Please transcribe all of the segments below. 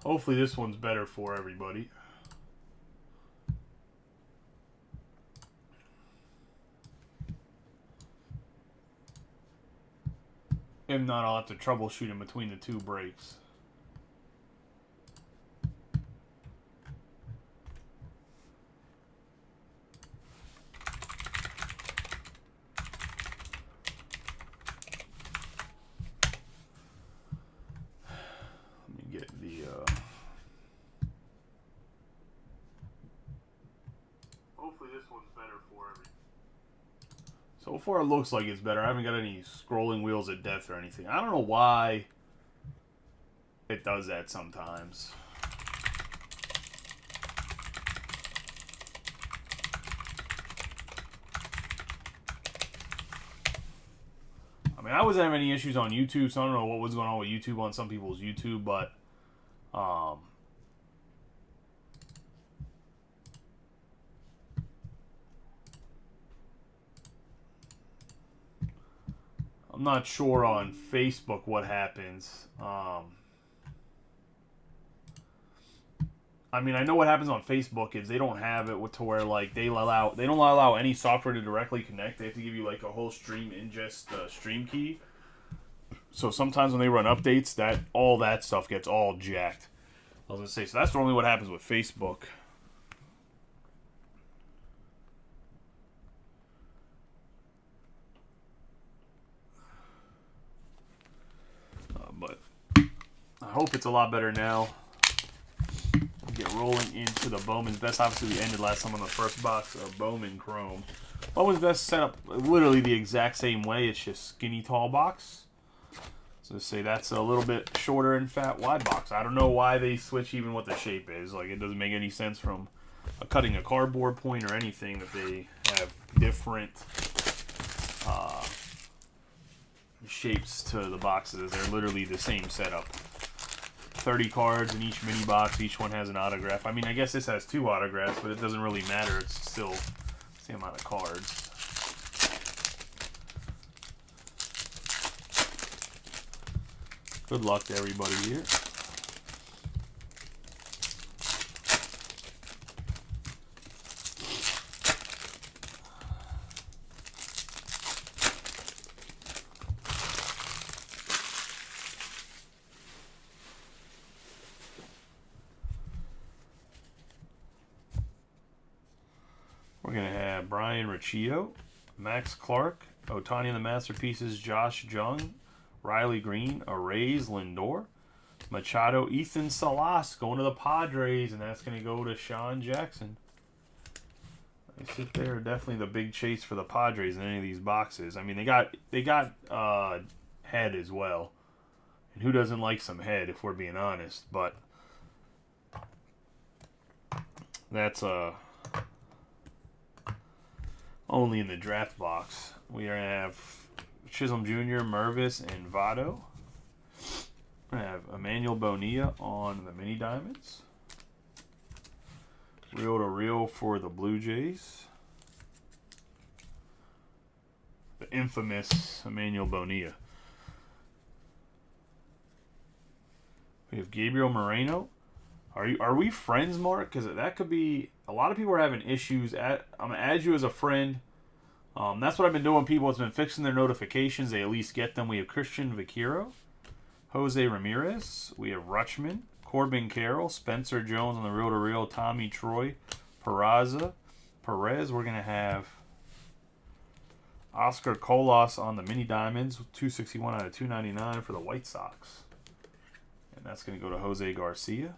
Hopefully this one's better for everybody. If not, I'll have to troubleshoot in between the two breaks. Let me get the... Hopefully this one's better for everybody. So far it looks like it's better. I haven't got any scrolling wheels of death or anything. I don't know why it does that sometimes. I mean, I wasn't having any issues on YouTube, so I don't know what was going on with YouTube on some people's YouTube, but I'm not sure on Facebook what happens. I mean, I know what happens on Facebook is they don't have it to where like they don't allow any software to directly connect. They have to give you like a whole stream ingest stream key. So sometimes when they run updates, that all that stuff gets all jacked. I was gonna say, so that's normally what happens with Facebook. But I hope it's a lot better now. Get rolling into the Bowman's Best. Obviously, we ended last time on the first box of Bowman Chrome. Bowman's Best set up literally the exact same way. It's just skinny tall box. So say that's a little bit shorter and fat wide box. I don't know why they switch even what the shape is. Like, it doesn't make any sense from cutting a cardboard point or anything that they have different shapes to the boxes. They're literally the same setup. 30 cards in each mini box. Each one has an autograph. I mean, I guess this has 2 autographs, but it doesn't really matter. It's still the same amount of cards. Good luck to everybody here. We're going to have Brian Riccio, Max Clark, Ohtani and the Masterpieces, Josh Jung, Riley Green, Arrays, Lindor, Machado, Ethan Salas going to the Padres, and that's going to go to Sean Jackson. They sit there, definitely the big chase for the Padres in any of these boxes. I mean, they got head as well, and who doesn't like some head if we're being honest? But that's only in the draft box. We are going to have Chisholm Jr., Mervis, and Votto. We're going to have Emmanuel Bonilla on the Mini Diamonds. Reel to reel for the Blue Jays. The infamous Emmanuel Bonilla. We have Gabriel Moreno. Are we friends, Mark? Because that could be... A lot of people are having issues. I'm going to add you as a friend. That's what I've been doing. People, it's been fixing their notifications. They at least get them. We have Christian Vaquero, Jose Ramirez. We have Rutschman, Corbin Carroll, Spencer Jones on the reel-to-reel, Tommy Troy, Peraza, Perez. We're going to have Oscar Colas on the Mini Diamonds, 261 out of 299 for the White Sox. And that's going to go to Jose Garcia.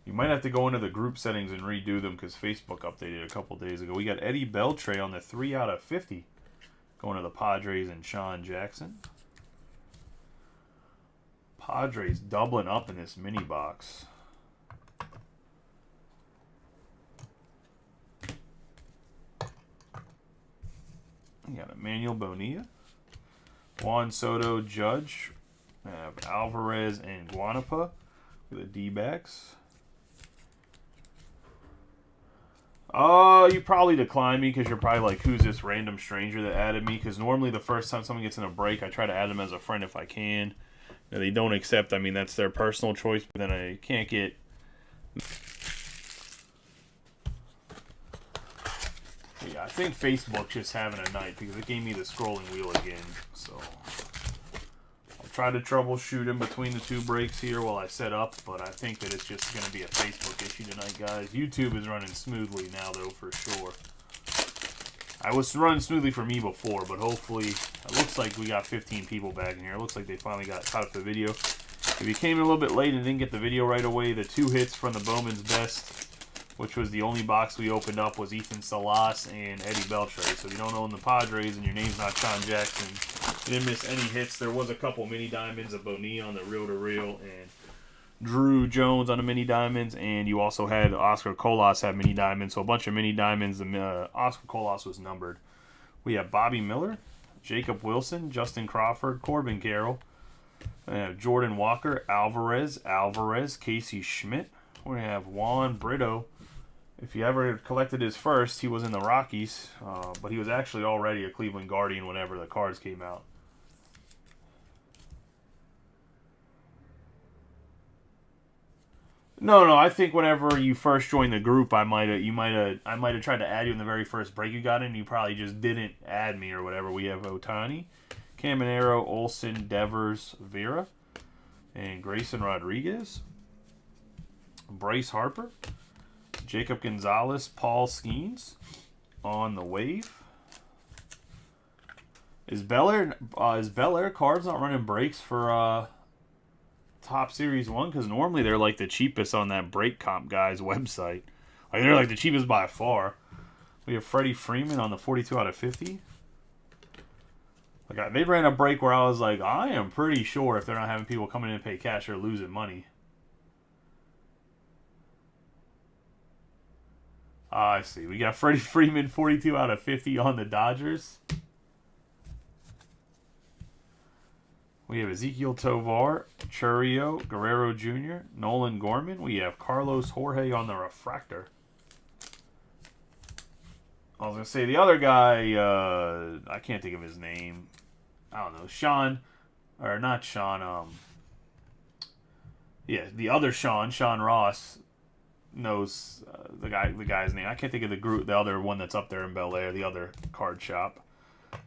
You might have to go into the group settings and redo them because Facebook updated a couple days ago. We got Eddie Beltre on the 3 out of 50 going to the Padres and Sean Jackson. Padres doubling up in this mini box. We got Emmanuel Bonilla, Juan Soto, Judge. We have Alvarez and Guanapa for the D-backs. You probably decline me because you're probably like, who's this random stranger that added me? Because normally the first time someone gets in a break, I try to add them as a friend if I can. If they don't accept, I mean, that's their personal choice, but then I can't get... Yeah, I think Facebook's just having a night because it gave me the scrolling wheel again, so... Try to troubleshoot in between the two breaks here while I set up, but I think that it's just going to be a Facebook issue tonight, guys. YouTube is running smoothly now, though, for sure. I was running smoothly for me before, but hopefully, it looks like we got 15 people back in here. It looks like they finally got caught up the video. If you came in a little bit late and didn't get the video right away, the 2 hits from the Bowman's Best, which was the only box we opened up, was Ethan Salas and Eddie Beltre. So if you don't own the Padres and your name's not Sean Jackson, you didn't miss any hits. There was a couple mini diamonds of Bonilla on the reel-to-reel and Drew Jones on the mini diamonds, and you also had Oscar Colas have mini diamonds. So a bunch of mini diamonds. Oscar Colas was numbered. We have Bobby Miller, Jacob Wilson, Justin Crawford, Corbin Carroll, Jordan Walker, Alvarez, Casey Schmidt. We have Juan Brito. If you ever collected his first, he was in the Rockies, but he was actually already a Cleveland Guardian whenever the cards came out. No, I think whenever you first joined the group, I might have tried to add you in the very first break you got in. You probably just didn't add me or whatever. We have Otani, Caminero, Olsen, Devers, Vera, and Grayson Rodriguez, Bryce Harper, Jacob Gonzalez, Paul Skeens on the wave. Is Bel Air cards not running breaks for Top Series 1? Because normally they're like the cheapest on that break comp guy's website. Like they're like the cheapest by far. We have Freddie Freeman on the 42 out of 50. Like they ran a break where I was like, I am pretty sure if they're not having people coming in and pay cash, they're losing money. I see. We got Freddie Freeman, 42 out of 50 on the Dodgers. We have Ezekiel Tovar, Churio, Guerrero Jr., Nolan Gorman. We have Carlos Jorge on the refractor. I was going to say the other guy, I can't think of his name. I don't know. Sean, or not Sean, yeah, the other Sean Ross, knows the guy's name. I can't think of the other one that's up there in Bel Air, the other card shop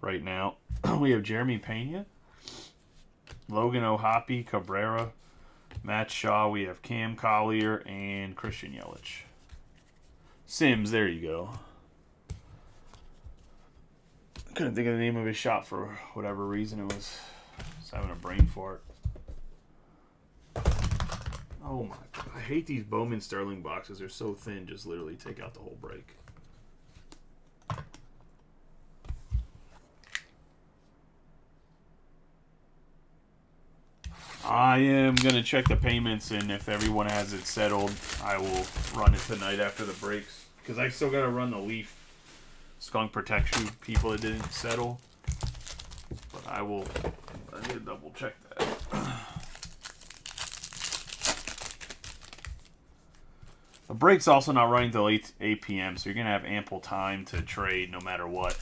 right now. We have Jeremy Pena, Logan O'Hoppe, Cabrera, Matt Shaw. We have Cam Collier and Christian Yelich. Sims, there you go. Couldn't think of the name of his shop for whatever reason. It was having a brain fart. Oh my god, I hate these Bowman Sterling boxes. They're so thin, just literally take out the whole break. I am going to check the payments, and if everyone has it settled, I will run it tonight after the breaks. Because I still got to run the Leaf Skunk Protection people that didn't settle. But I need to double check that. The break's also not running till 8 p.m., so you're going to have ample time to trade no matter what.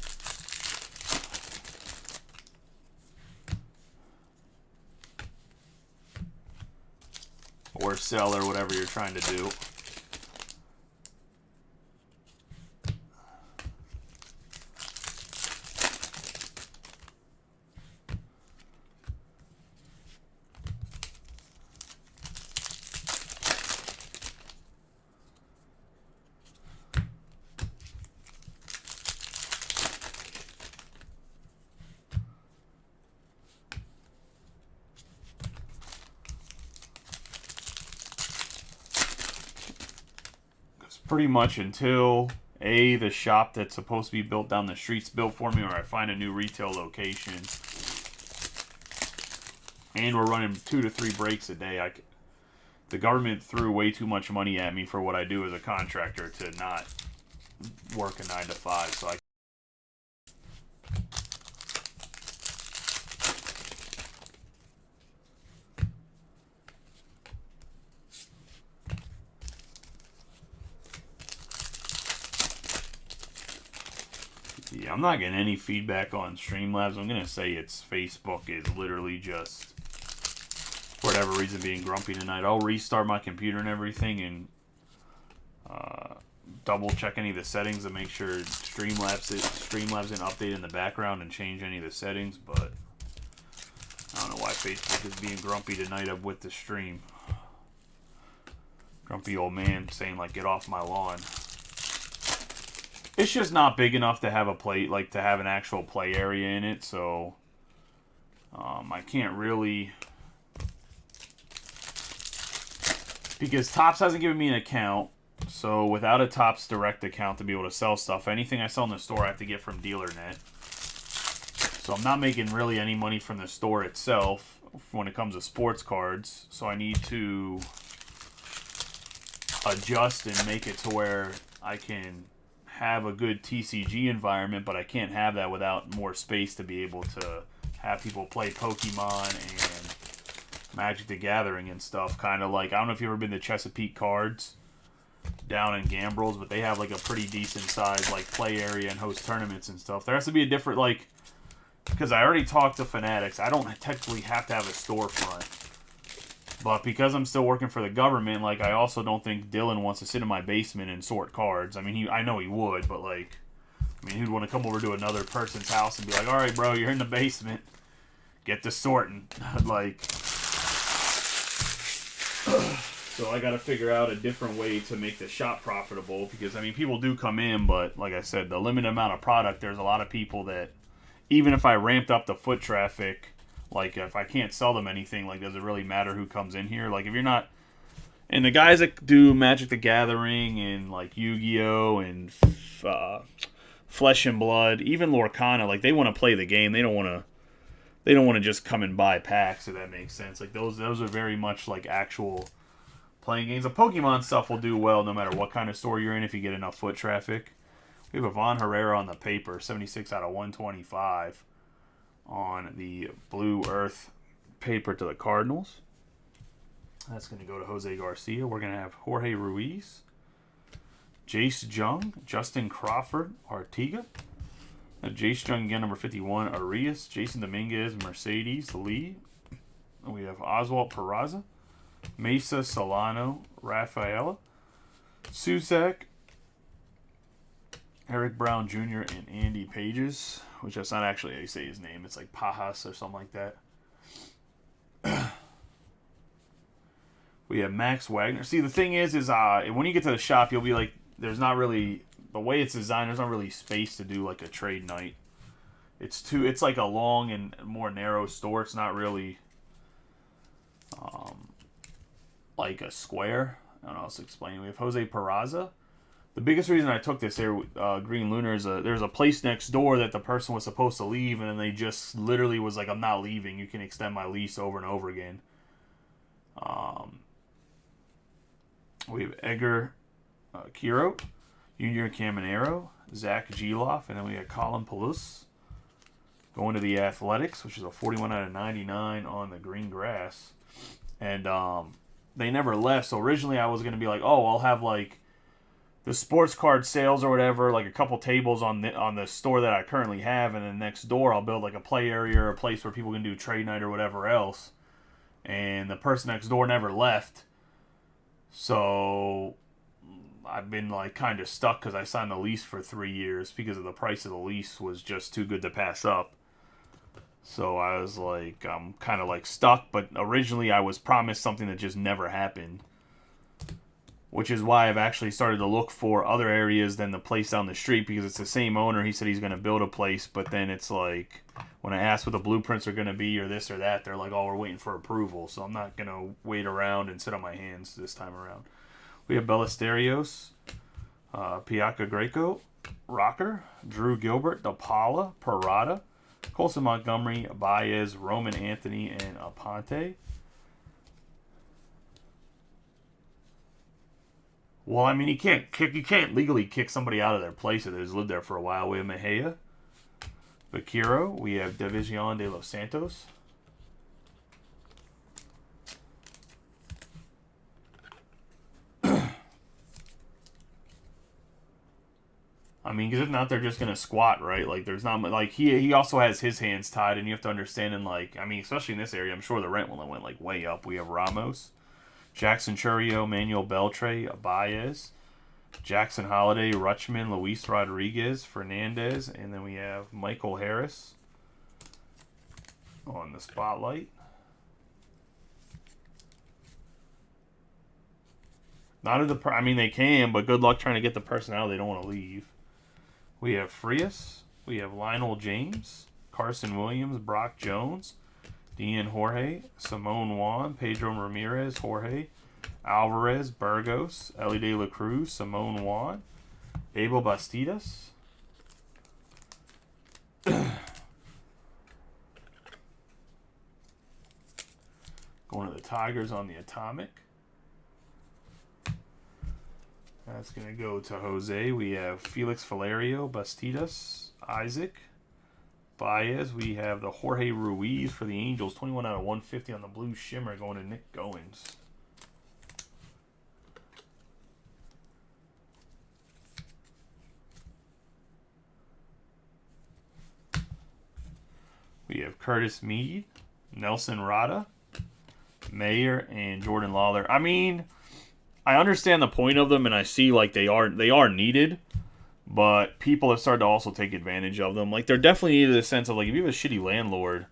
Or sell or whatever you're trying to do. Pretty much until the shop that's supposed to be built down the street's built for me, or I find a new retail location. And we're running 2 to 3 breaks a day. The government threw way too much money at me for what I do as a contractor to not work a 9 to 5. So I I'm not getting any feedback on Streamlabs. I'm going to say it's Facebook is literally just, for whatever reason, being grumpy tonight. I'll restart my computer and everything and double check any of the settings to make sure Streamlabs didn't update in the background and change any of the settings, but I don't know why Facebook is being grumpy tonight up with the stream. Grumpy old man saying, like, get off my lawn. It's just not big enough to have a play, like, to have an actual play area in it, so I can't really, because Topps hasn't given me an account, so without a Topps direct account to be able to sell stuff, anything I sell in the store I have to get from DealerNet. So I'm not making really any money from the store itself when it comes to sports cards, so I need to adjust and make it to where I can have a good TCG environment, but I can't have that without more space to be able to have people play Pokemon and Magic the Gathering and stuff. Kind of like, I don't know if you've ever been to Chesapeake Cards down in Gambrels, but they have like a pretty decent size like play area and host tournaments and stuff. There has to be a different, like, because I already talked to Fanatics, I don't technically have to have a storefront. But because I'm still working for the government, like, I also don't think Dylan wants to sit in my basement and sort cards. I mean, I know he would, but, like, I mean, he'd want to come over to another person's house and be like, all right, bro, you're in the basement. Get to sorting. Like, so I got to figure out a different way to make the shop profitable because, I mean, people do come in, but, like I said, the limited amount of product, there's a lot of people that, even if I ramped up the foot traffic, like, if I can't sell them anything, like, does it really matter who comes in here? Like, if you're not... And the guys that do Magic the Gathering and, like, Yu-Gi-Oh! And Flesh and Blood, even Lorcana, like, they want to play the game. They don't want to just come and buy packs, if that makes sense. Like, those are very much, like, actual playing games. The Pokemon stuff will do well no matter what kind of store you're in if you get enough foot traffic. We have Ivan Herrera on the paper, 76 out of 125. On the Blue Earth paper to the Cardinals. That's going to go to Jose Garcia. We're going to have Jorge Ruiz, Jace Jung, Justin Crawford, Artiga. Jace Jung again, number 51, Arias, Jason Dominguez, Mercedes, Lee. We have Oswald Peraza, Mesa Solano, Rafaela, Susak, Eric Brown Jr., and Andy Pages, which that's not actually how you say his name. It's like Pajas or something like that. We have Max Wagner. See, the thing is when you get to the shop, you'll be like, there's not really, the way it's designed, there's not really space to do like a trade night. It's like a long and more narrow store. It's not really like a square. I don't know how else to explain. We have Jose Peraza. The biggest reason I took this here, Green Lunar, is there's a place next door that the person was supposed to leave, and then they just literally was like, I'm not leaving. You can extend my lease over and over again. We have Edgar Kiro, Junior Caminero, Zach Geloff, and then we have Colin Palus going to the Athletics, which is a 41 out of 99 on the green grass. And they never left, so originally I was going to be like, oh, I'll have like the sports card sales or whatever, like a couple tables on the store that I currently have, and then next door I'll build like a play area or a place where people can do trade night or whatever else. And the person next door never left, so I've been like kind of stuck because I signed the lease for 3 years because of the price of the lease was just too good to pass up. So I was like, I'm kind of like stuck, but originally I was promised something that just never happened. Which is why I've actually started to look for other areas than the place down the street because it's the same owner. He said he's going to build a place, but then it's like when I ask what the blueprints are going to be or this or that, they're like, oh, we're waiting for approval. So I'm not going to wait around and sit on my hands this time around. We have Ballesteros, Piaca Greco, Rocker, Drew Gilbert, DePaula, Parada, Colson Montgomery, Baez, Roman Anthony, and Aponte. Well, I mean, you can't legally kick somebody out of their place that has lived there for a while. We have Mejia, Vaquero. We have Division de los Santos. I mean, because if not, they're just gonna squat, right? Like, there's not like he also has his hands tied, and you have to understand. And like, I mean, especially in this area, I'm sure the rent will went like way up. We have Ramos, Jackson Churio, Manuel Beltre, Baez, Jackson Holiday, Rutschman, Luis Rodriguez, Fernandez, and then we have Michael Harris on the spotlight. Not of the, I mean, they can, but good luck trying to get the person out. They don't want to leave. We have Frias. We have Lionel James, Carson Williams, Brock Jones, Dean Jorge, Simone Juan, Pedro Ramirez, Jorge, Alvarez, Burgos, Ellie De La Cruz, Simone Juan, Abel Bastidas. Going to the Tigers on the Atomic. That's going to go to Jose. We have Felix Valerio, Bastidas, Isaac, Baez. We have the Jorge Ruiz for the Angels. 21 out of 150 on the Blue Shimmer going to Nick Goins. We have Curtis Mead, Nelson Rada, Mayer, and Jordan Lawler. I mean, I understand the point of them, and I see like they are needed, but people have started to also take advantage of them. Like, they're definitely needed in the sense of like, if you have a shitty landlord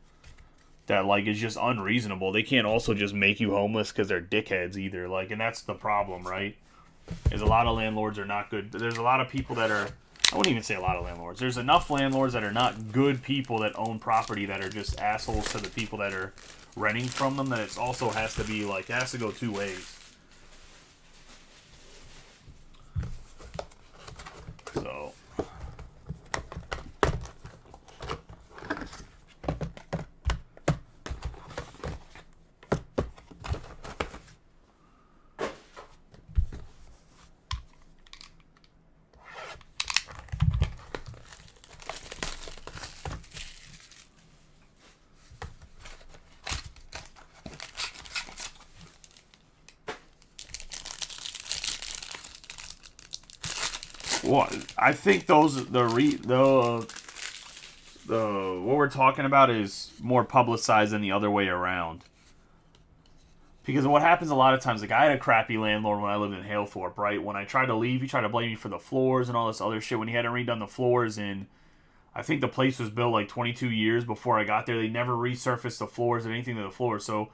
that like is just unreasonable, they can't also just make you homeless because they're dickheads either. Like, and that's the problem, right? Is a lot of landlords are not good. There's a lot of people that are, I wouldn't even say a lot of landlords. There's enough landlords that are not good people that own property that are just assholes to the people that are renting from them, that it also has to be like, it has to go two ways. So what I think those the what we're talking about is more publicized than the other way around. Because what happens a lot of times, like, I had a crappy landlord when I lived in Halethorpe, right? When I tried to leave, he tried to blame me for the floors and all this other shit when he hadn't redone the floors. And I think the place was built like 22 years before I got there. They never resurfaced the floors or anything to the floors. So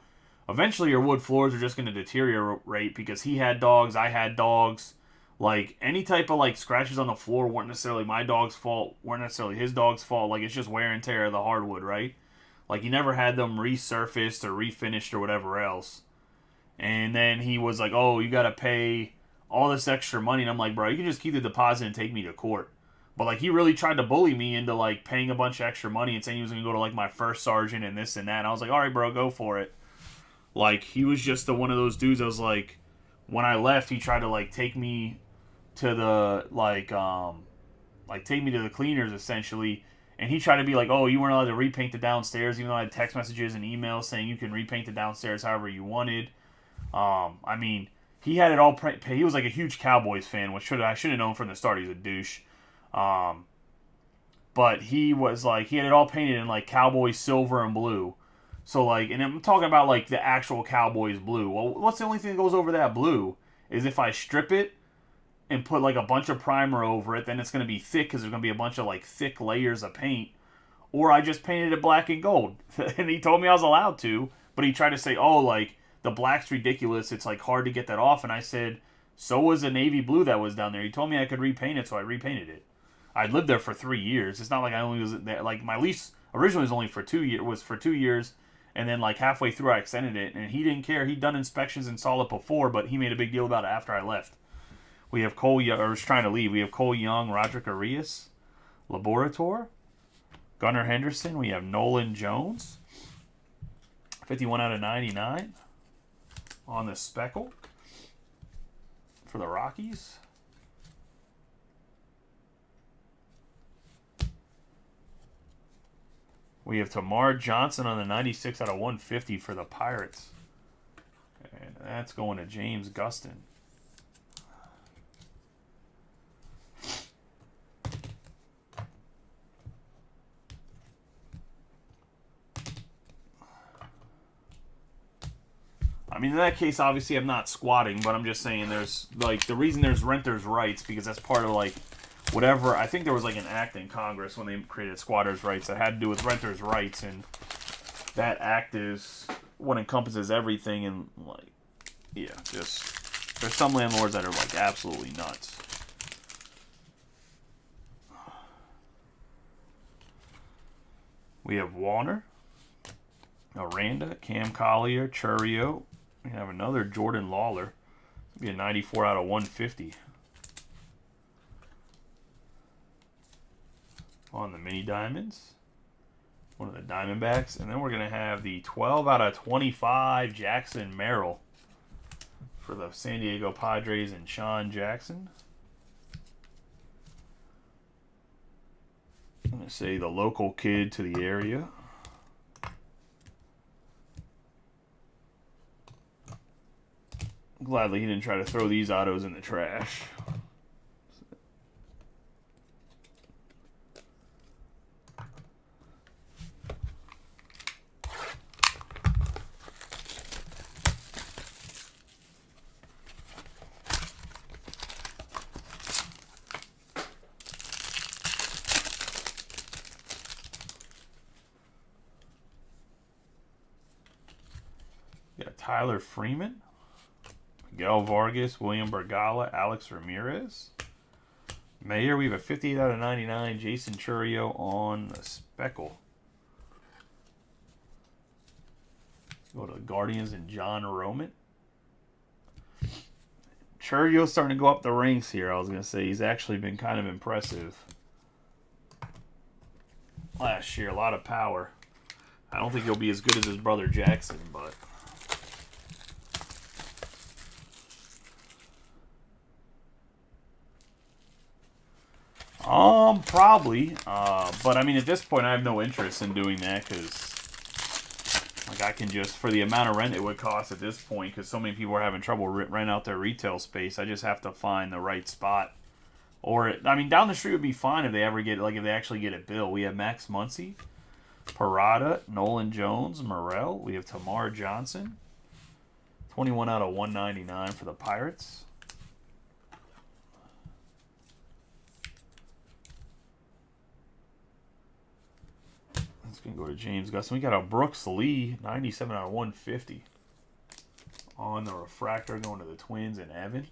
eventually your wood floors are just going to deteriorate because he had dogs, I had dogs. Like, any type of like scratches on the floor weren't necessarily my dog's fault, weren't necessarily his dog's fault. Like, it's just wear and tear of the hardwood, right? Like, he never had them resurfaced or refinished or whatever else. And then he was like, oh, you got to pay all this extra money. And I'm like, bro, you can just keep the deposit and take me to court. But, like, he really tried to bully me into, like, paying a bunch of extra money and saying he was going to go to, like, my first sergeant and this and that. And I was like, all right, bro, go for it. Like, he was just one of those dudes. I was like, when I left, he tried to, like, take me to the, take me to the cleaners, essentially. And he tried to be like, oh, you weren't allowed to repaint the downstairs, even though I had text messages and emails saying you can repaint the downstairs however you wanted. I mean, he had it all. He was like a huge Cowboys fan, which I should have known from the start. He's a douche. But he was like, he had it all painted in like Cowboys silver and blue. So like, and I'm talking about like the actual Cowboys blue. Well, what's the only thing that goes over that blue is if I strip it and put like a bunch of primer over it, then it's going to be thick because there's going to be a bunch of like thick layers of paint. Or I just painted it black and gold. And he told me I was allowed to, but he tried to say, oh, like, the black's ridiculous, it's like hard to get that off. And I said, so was the navy blue that was down there. He told me I could repaint it, so I repainted it. I'd lived there for 3 years. It's not like I only was there, like, my lease originally was only for 2 years, and then like halfway through I extended it, and he didn't care. He'd done inspections and saw it before, but he made a big deal about it after I left. We have Cole Young, or was trying to leave. We have Cole Young, Roderick Arias, Laborator, Gunnar Henderson. We have Nolan Jones, 51 out of 99. On the speckle for the Rockies. We have Tamar Johnson on the 96 out of 150 for the Pirates. And that's going to James Gustin. mean, in that case, obviously, I'm not squatting, but I'm just saying there's, like, the reason there's renters' rights, because that's part of, like, whatever. I think there was, like, an act in Congress when they created squatters' rights that had to do with renters' rights, and that act is what encompasses everything, and, like, yeah, just, there's some landlords that are, like, absolutely nuts. We have Warner, Aranda, Cam Collier, Churio. We have another Jordan Lawler. It'll be a 94 out of 150. On the mini diamonds. One of the Diamondbacks. And then we're going to have the 12 out of 25 Jackson Merrill for the San Diego Padres and Sean Jackson. I'm going to say the local kid to the area. Gladly he didn't try to throw these autos in the trash. We got Tyler Freeman, Miguel Vargas, William Bergala, Alex Ramirez. Mayer, we have a 58 out of 99, Jason Churio on the Speckle. Go to the Guardians and John Roman. Churio's starting to go up the ranks here. I was going to say he's actually been kind of impressive last year. A lot of power. I don't think he'll be as good as his brother Jackson, but... probably. But I mean, at this point, I have no interest in doing that because, like, I can just, for the amount of rent it would cost at this point, because so many people are having trouble renting out their retail space, I just have to find the right spot. Or, I mean, down the street would be fine if they ever get, like, if they actually get it built. We have Max Muncy, Parada, Nolan Jones, Morel. We have Tamar Johnson, 21 out of 199 for the Pirates. It's going to go to James Gus. We got a Brooks Lee, 97 out of 150. On the refractor, going to the Twins and Evan.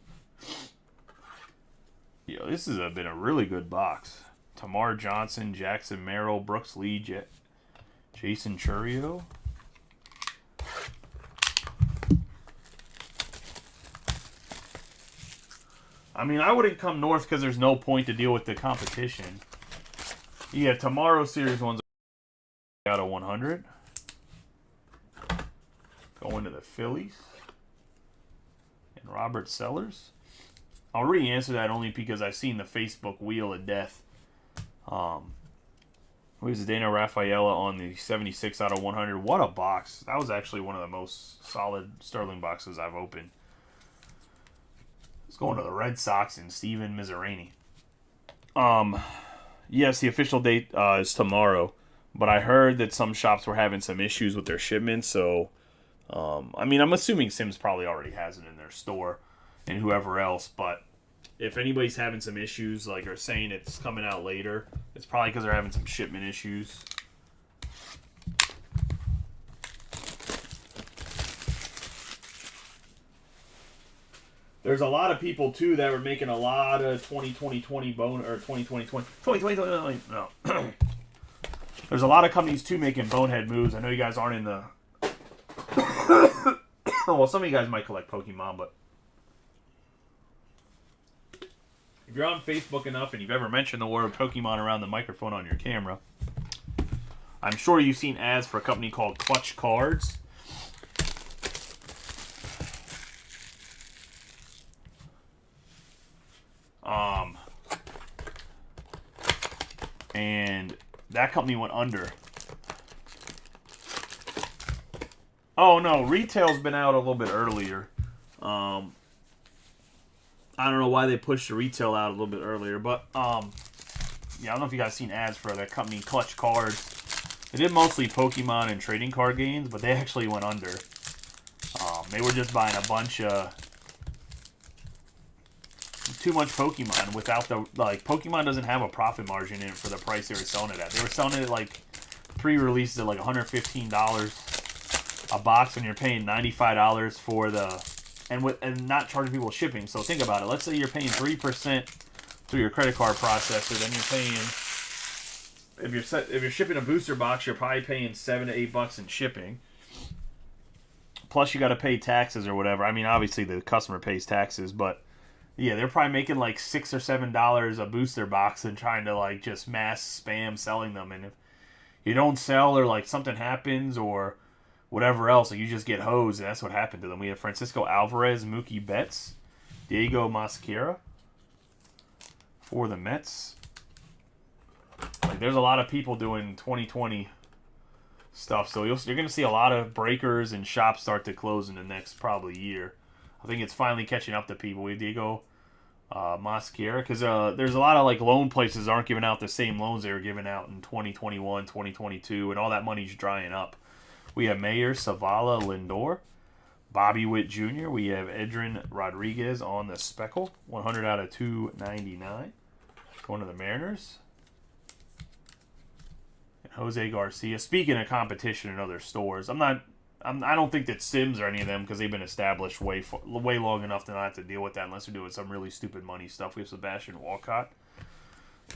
Yo, this has been a really good box. Tamar Johnson, Jackson Merrill, Brooks Lee, Jason Churio. I mean, I wouldn't come north because there's no point to deal with the competition. Yeah, tomorrow series ones out of 100. Going to the Phillies. And Robert Sellers. I'll already answer that only because I've seen the Facebook Wheel of Death. Who's Dana Rafaela on the 76 out of 100. What a box. That was actually one of the most solid Sterling boxes I've opened. It's going to the Red Sox and Steven Mizrarini. Yes, the official date is tomorrow. But I heard that some shops were having some issues with their shipments. So, I mean, I'm assuming Sims probably already has it in their store. And whoever else. But if anybody's having some issues, like, or saying it's coming out later, it's probably because they're having some shipment issues. There's a lot of people, too, that were making a lot of 2020 bone, or 2020, no. There's a lot of companies, too, making bonehead moves. I know you guys aren't in the... Well, some of you guys might collect Pokemon, but... If you're on Facebook enough and you've ever mentioned the word Pokemon around the microphone on your camera, I'm sure you've seen ads for a company called Clutch Cards. And that company went under. Oh, no. Retail's been out a little bit earlier. I don't know why they pushed the retail out a little bit earlier, but yeah, I don't know if you guys seen ads for that company, Clutch Cards. They did mostly Pokemon and trading card games, but they actually went under. They were just buying a bunch of too much Pokemon without the, like, Pokemon doesn't have a profit margin in it for the price they were selling it at. They were selling it like pre-releases at like $115 a box, and you're paying $95 for the, and not charging people shipping. So think about it. Let's say you're paying 3% through your credit card processor, then you're paying, if you're shipping a booster box, you're probably paying $7 to $8 in shipping. Plus you got to pay taxes or whatever. I mean, obviously the customer pays taxes, but yeah, they're probably making like $6 or $7 a booster box and trying to like just mass spam selling them. And if you don't sell, or like something happens or whatever else, like you just get hosed, and that's what happened to them. We have Francisco Alvarez, Mookie Betts, Diego Mosquera for the Mets. Like, there's a lot of people doing 2020 stuff, so you're going to see a lot of breakers and shops start to close in the next probably year. I think it's finally catching up to people. We have Diego Mosquera, because there's a lot of like loan places that aren't giving out the same loans they were giving out in 2021, 2022, and all that money's drying up. We have Mayer, Zavala, Lindor, Bobby Witt Jr. We have Edrin Rodriguez on the Speckle, 100 out of 299, going to the Mariners. And Jose Garcia. Speaking of competition in other stores, I don't think that Sims or any of them, because they've been established way long enough to not have to deal with that unless they're doing some really stupid money stuff. We have Sebastian Walcott,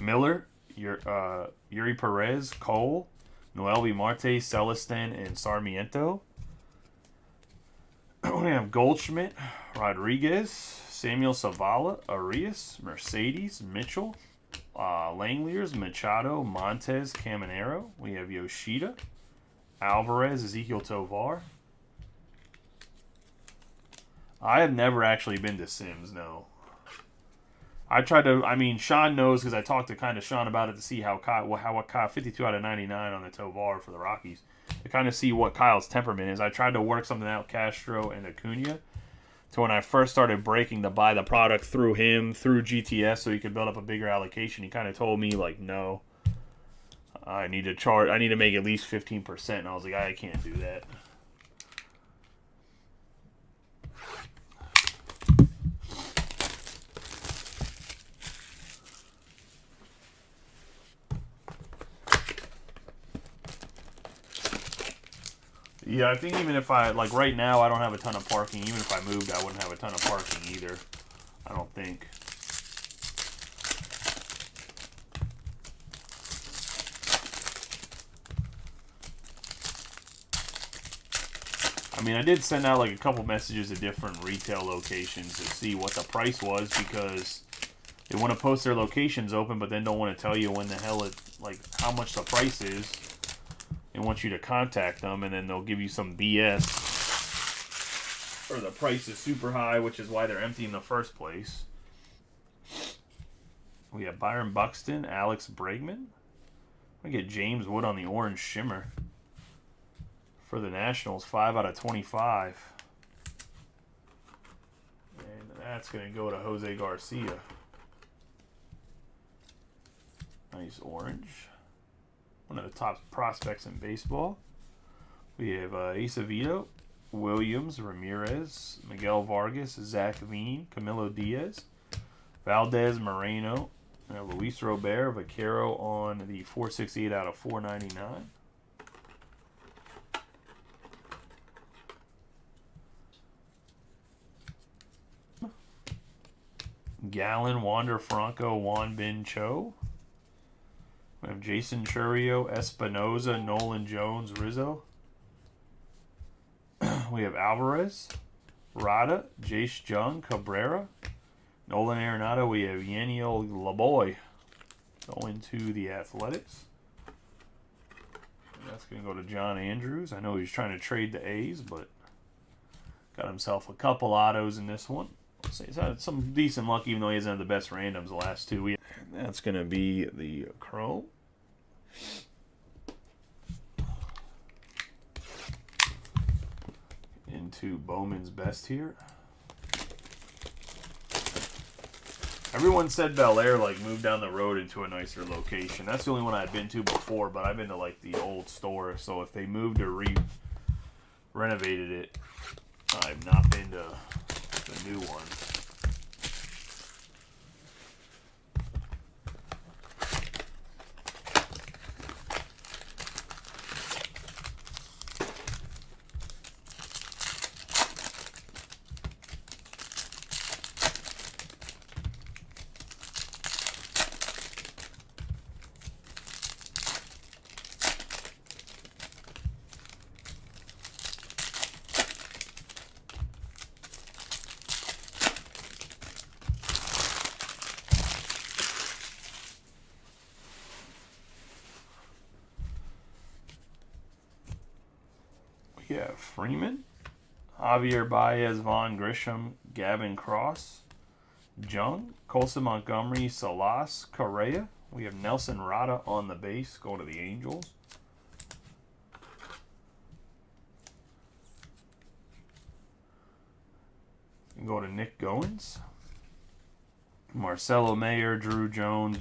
Miller, Yuri Perez, Cole, Noelvi Marte, Celestin, and Sarmiento. We have Goldschmidt, Rodriguez, Samuel Zavala, Arias, Mercedes, Mitchell, Langeliers, Machado, Montez, Caminero. We have Yoshida, Alvarez, Ezekiel Tovar. I have never actually been to Sims, no. Sean knows, because I talked to Sean about it to see how Kyle 52 out of 99 on the Tovar for the Rockies. To kind of see what Kyle's temperament is. I tried to work something out, Castro and Acuna. So when I first started breaking to buy the product through him, through GTS, so he could build up a bigger allocation, he kind of told me, like, no, I need to make at least 15%. And I was like, I can't do that. Yeah, I think even if like right now, I don't have a ton of parking. Even if I moved, I wouldn't have a ton of parking either. I don't think. I mean, I did send out like a couple messages to different retail locations to see what the price was, because they want to post their locations open, but then don't want to tell you when the hell like how much the price is. They want you to contact them, and then they'll give you some BS, or the price is super high, which is why they're empty in the first place. We have Byron Buxton, Alex Bregman. We get James Wood on the Orange Shimmer for the Nationals, 5 out of 25. And that's going to go to Jose Garcia. Nice orange. One of the top prospects in baseball. We have Acevedo, Williams, Ramirez, Miguel Vargas, Zach Veen, Camilo Diaz, Valdez, Moreno, and Luis Robert, Vaquero on the 468 out of 499. Gallen, Wander Franco, Juan Bin Cho. We have Jason Churio, Espinoza, Nolan Jones, Rizzo. We have Alvarez, Rada, Jace Jung, Cabrera, Nolan Arenado. We have Yaniel Laboy going to the Athletics. And that's going to go to John Andrews. I know he's trying to trade the A's, but got himself a couple autos in this one. He's had some decent luck, even though he hasn't had the best randoms the last two. That's going to be the Chrome. Into Bowman's best here. Everyone said Bel Air like moved down the road into a nicer location. That's the only one I've been to before, but I've been to like the old store. So if they moved or renovated it, I've not been to the new one. We have Freeman, Javier Baez, Vaughn Grisham, Gavin Cross, Jung, Colson Montgomery, Salas, Correa. We have Nelson Rada on the base going to the Angels. We go to Nick Goins. Marcelo Mayer, Drew Jones,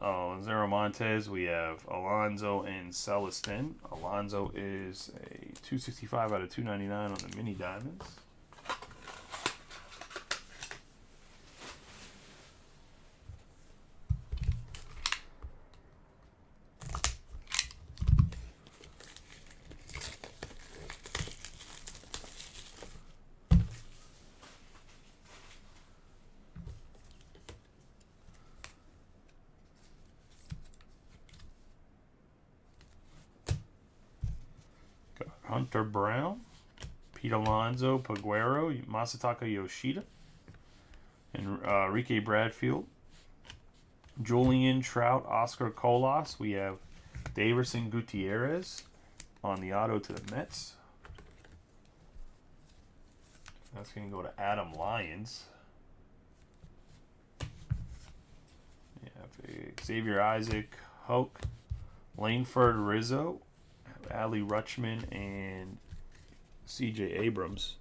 Lazaro Montes. We have Alonso and Celestin. Alonso is a 265 out of 299 on the mini diamonds. Hunter Brown, Pete Alonso, Paguero, Masataka Yoshida, and Enrique Bradfield. Julian Trout, Oscar Colas. We have Daverson Gutierrez on the auto to the Mets. That's going to go to Adam Lyons. We have Xavier Isaac, Hoke, Langford Rizzo, Ali Rutschman, and C.J. Abrams.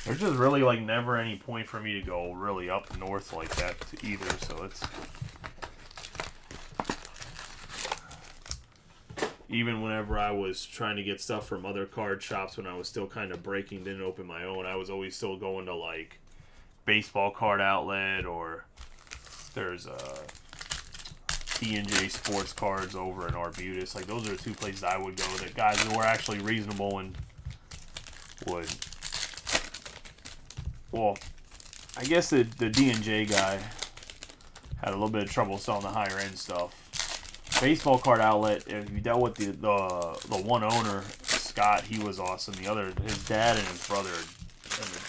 There's just really like never any point for me to go really up north like that either, so it's even whenever I was trying to get stuff from other card shops when I was still kind of breaking, didn't open my own, I was always still going to like Baseball Card Outlet, or there's D&J Sports Cards over in Arbutus. Like those are the two places I would go. The guys who were actually reasonable and would. Well, I guess the D&J guy had a little bit of trouble selling the higher end stuff. Baseball Card Outlet, if you dealt with the one owner, Scott, he was awesome. The other, his dad and his brother, and the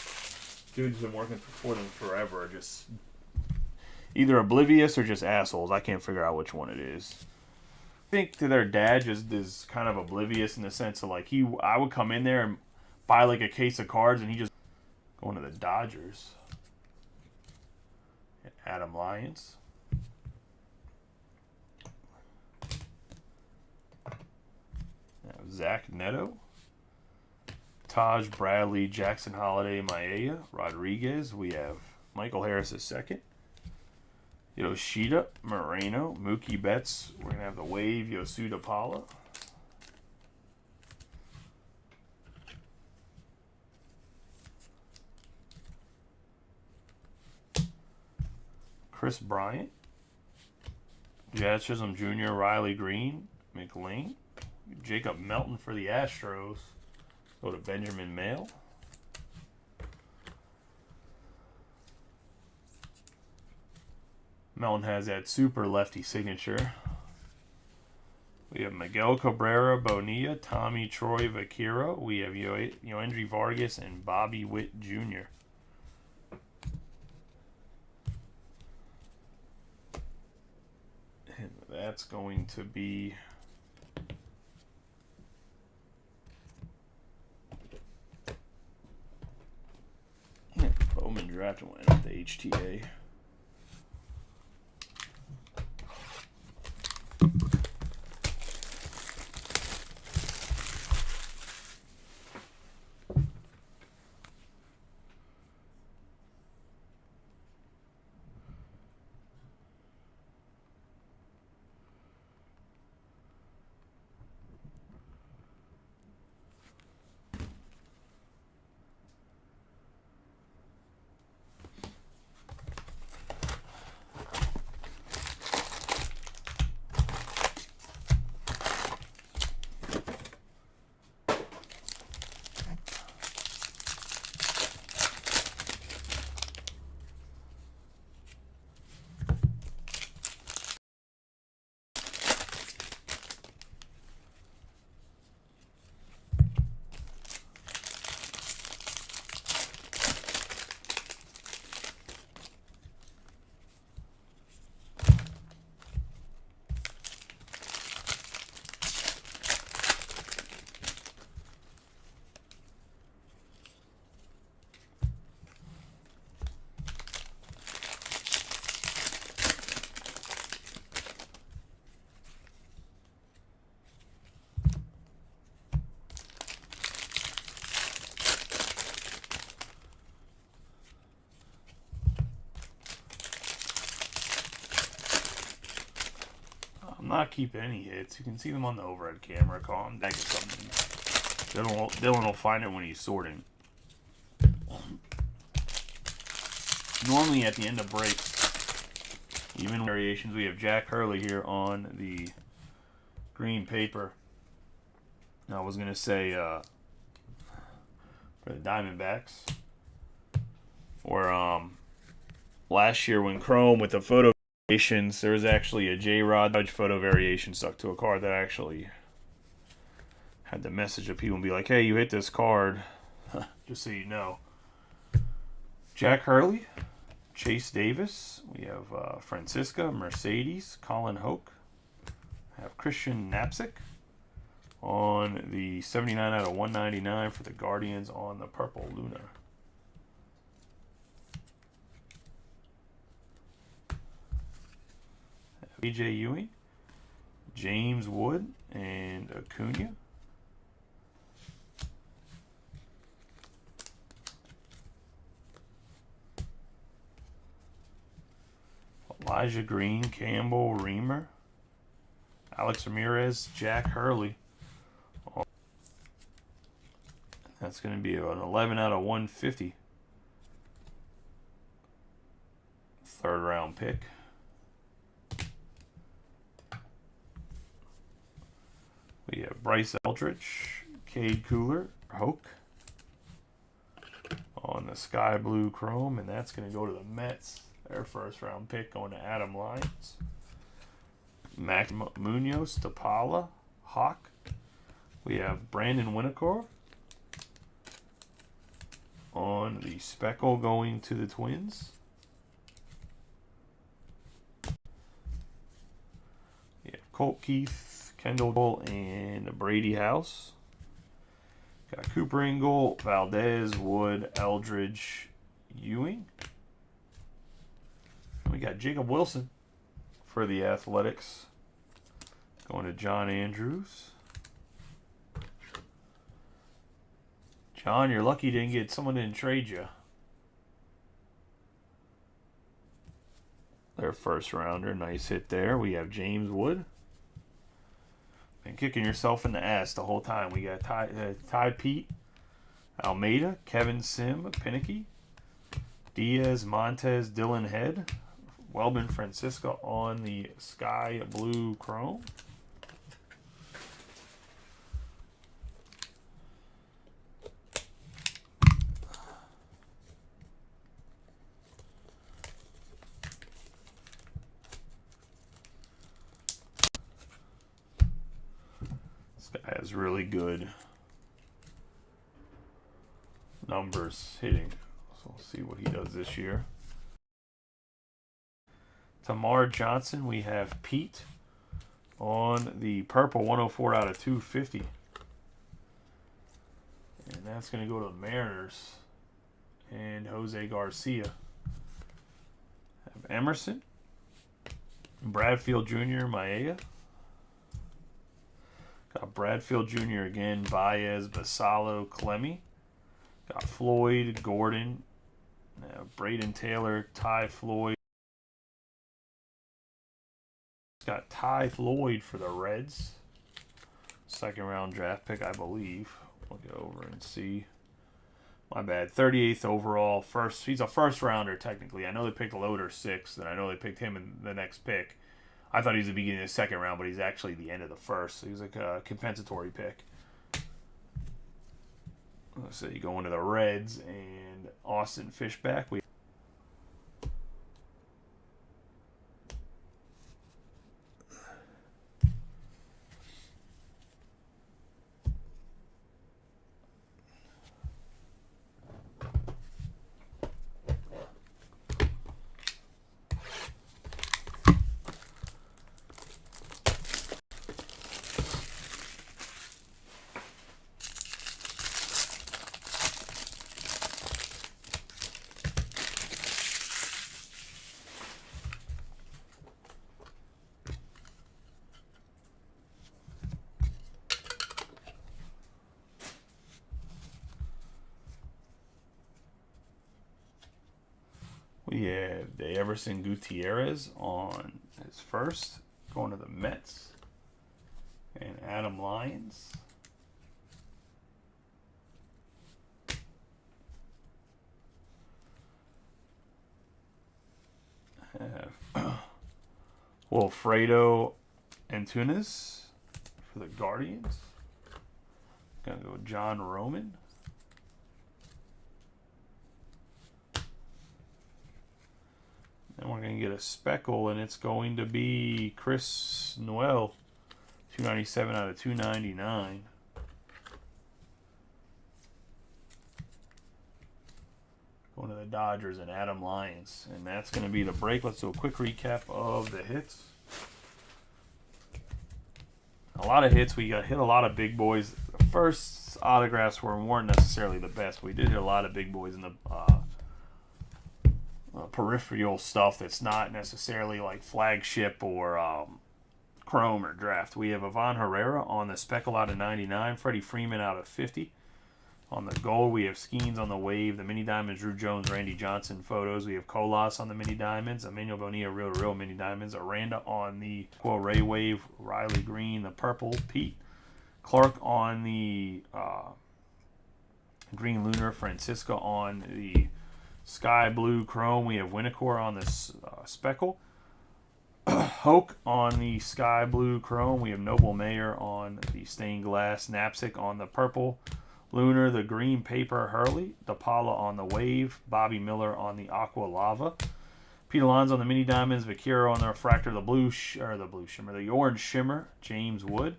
dude's been working for them forever, just either oblivious or just assholes. I can't figure out which one it is. I think to their dad just is kind of oblivious in the sense of like I would come in there and buy like a case of cards and he just going to the Dodgers. Adam Lyons. Zach Neto. Taj Bradley, Jackson Holiday, Maeda, Rodriguez. We have Michael Harris II. Yoshida, Moreno, Mookie Betts. We're going to have the Wave, Yosuda Paula. Chris Bryant. Jazz Chisholm Jr., Riley Green, McLean. Jacob Melton for the Astros. Go to Benjamin Mayle. Melton has that super lefty signature. We have Miguel Cabrera, Bonilla, Tommy Troy Vaquero. We have Yoendry Vargas and Bobby Witt Jr. And that's going to be Bowman draft went at the HTA. I'm not keeping any hits. You can see them on the overhead camera. Call him. That something. Dylan will find it when he's sorting. Normally at the end of breaks, even variations, we have Jack Hurley here on the green paper. Now, I was going to say for the Diamondbacks, or last year when Chrome with the photo variations, there was actually a J-Rod Judge photo variation stuck to a card that actually had the message of people and be like, hey, you hit this card, just so you know. Jack Hurley, Chase Davis, we have Francisca, Mercedes, Colin Hoke, I have Christian Knapsick on the 79 out of 199 for the Guardians on the Purple Luna. B.J. Ewing, James Wood, and Acuna. Elijah Green, Campbell, Reamer, Alex Ramirez, Jack Hurley. That's going to be an 11 out of 150. Third round pick. We have Bryce Eldridge, Cade Cooler, Hoke on the Sky Blue Chrome, and that's going to go to the Mets. Their first round pick going to Adam Lyons. Mac Munoz, Tapala, Hawk. We have Brandon Winnicor on the Speckle going to the Twins. We have Colt Keith, Kendall Cole, and Brady House. Got Cooper Ingle, Valdez, Wood, Eldridge, Ewing. We got Jacob Wilson for the Athletics going to John Andrews. John, you're lucky you didn't get someone didn't trade you. Their first rounder, nice hit there. We have James Wood. Been kicking yourself in the ass the whole time. We got Ty Pete, Almeida, Kevin Sim, Pinnicky, Diaz, Montez, Dylan Head, Welbin Francisco on the Sky Blue Chrome. This guy has really good numbers hitting. So we'll see what he does this year. Tamar Johnson, we have Pete on the purple 104 out of 250. And that's going to go to the Mariners and Jose Garcia. Have Emerson, Bradfield Jr., Maeda. Got Bradfield Jr. again, Baez, Basallo, Clemmy. Got Floyd, Gordon, Braden Taylor, Ty Floyd. Got Ty Floyd for the Reds. Second round draft pick, I believe. We'll get over and see. My bad. 38th overall. He's a first rounder, technically. I know they picked Loader 6th, and I know they picked him in the next pick. I thought he was the beginning of the second round, but he's actually the end of the first. So he was like a compensatory pick. Let's see, going to the Reds and Austin Fishback. We have De Everson Gutierrez on his first Going to the Mets. And Adam Lyons. Have Wilfredo Antunes for the Guardians. Gonna go John Roman. Then we're gonna get a speckle, and it's going to be Chris Noel, 297 out of 299. Going to the Dodgers and Adam Lyons. And that's going to be the break. Let's do a quick recap of the hits. A lot of hits. We got hit a lot of big boys. The first autographs weren't necessarily the best. We did hit a lot of big boys in the peripheral stuff that's not necessarily like flagship or chrome or draft. We have Ivan Herrera on the speckle out of 99. Freddie Freeman out of 50. On the gold, we have Skeens on the wave, the mini diamonds, Drew Jones, Randy Johnson photos. We have Colas on the mini diamonds, Emmanuel Bonilla real mini diamonds, Aranda on the Ray wave, Riley Green, the purple, Pete Clark on the green lunar, Francisco on the sky blue chrome. We have Winnicor on the speckle, Hoke on the sky blue chrome. We have Noble Mayer on the stained glass, Knapsack on the purple lunar, the green paper Hurley, DePaula on the wave, Bobby Miller on the aqua lava, Pete Alonso on the mini diamonds, Vaquero on the refractor, the orange shimmer, James Wood,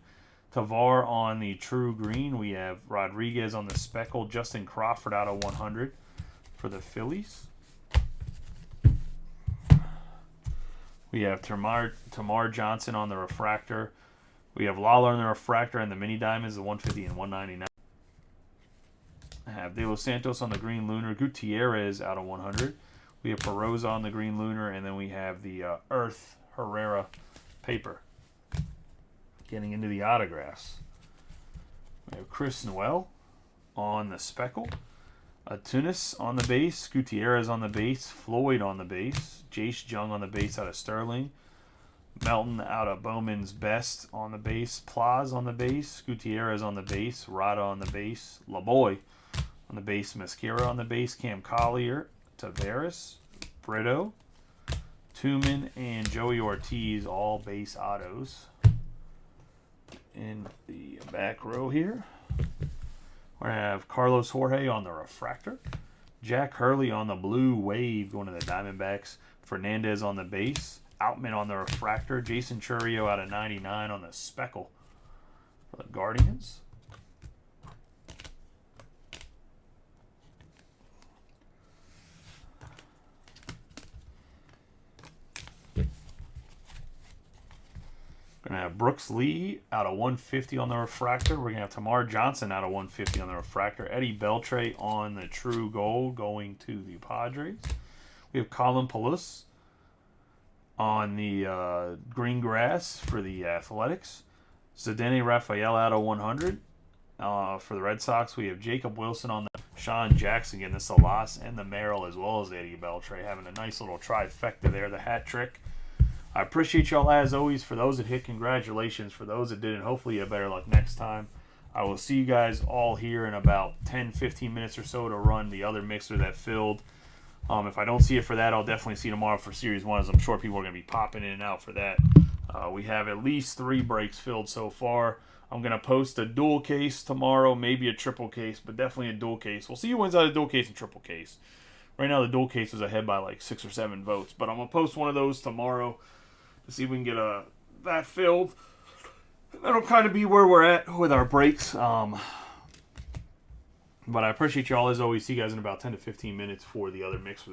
Tavar on the true green. We have Rodriguez on the speckle, Justin Crawford out of 100 for the Phillies. We have Tamar Johnson on the refractor. We have Lawler on the refractor and the mini diamonds, the 150 and 199. I have De Los Santos on the green lunar, Gutierrez out of 100. We have Peroza on the green lunar, and then we have the Earth Herrera paper. Getting into the autographs. We have Chris Noel on the speckle, Tunis on the base, Gutierrez on the base, Floyd on the base, Jace Jung on the base out of Sterling, Melton out of Bowman's best on the base, Plaz on the base, Gutierrez on the base, Rada on the base, LaBoy on the base, Mascara on the base, Cam Collier, Tavares, Brito, Tuman, and Joey Ortiz, all base autos. In the back row here, we have Carlos Jorge on the refractor, Jack Hurley on the blue wave going to the Diamondbacks, Fernandez on the base, Outman on the refractor, Jason Churio out of 99 on the speckle for the Guardians. We're going to have Brooks Lee out of 150 on the refractor. We're going to have Tamar Johnson out of 150 on the refractor. Eddie Beltre on the true gold going to the Padres. We have Colin Paulus on the green grass for the Athletics. Zdeno Rafael out of 100 for the Red Sox. We have Jacob Wilson on the Sean Jackson getting the Salas and the Merrill, as well as Eddie Beltre, having a nice little trifecta there, the hat trick. I appreciate y'all as always. For those that hit, congratulations. For those that didn't, hopefully you have better luck next time. I will see you guys all here in about 10-15 minutes or so to run the other mixer that filled. If I don't see it for that, I'll definitely see you tomorrow for Series 1, as I'm sure people are going to be popping in and out for that. We have at least 3 breaks filled so far. I'm going to post a dual case tomorrow, maybe a triple case, but definitely a dual case. We'll see who wins out of dual case and triple case. Right now the dual case is ahead by like 6 or 7 votes, but I'm going to post one of those tomorrow to see if we can get that filled. That'll kind of be where we're at with our breaks. But I appreciate y'all as always. See you guys in about 10 to 15 minutes for the other mix.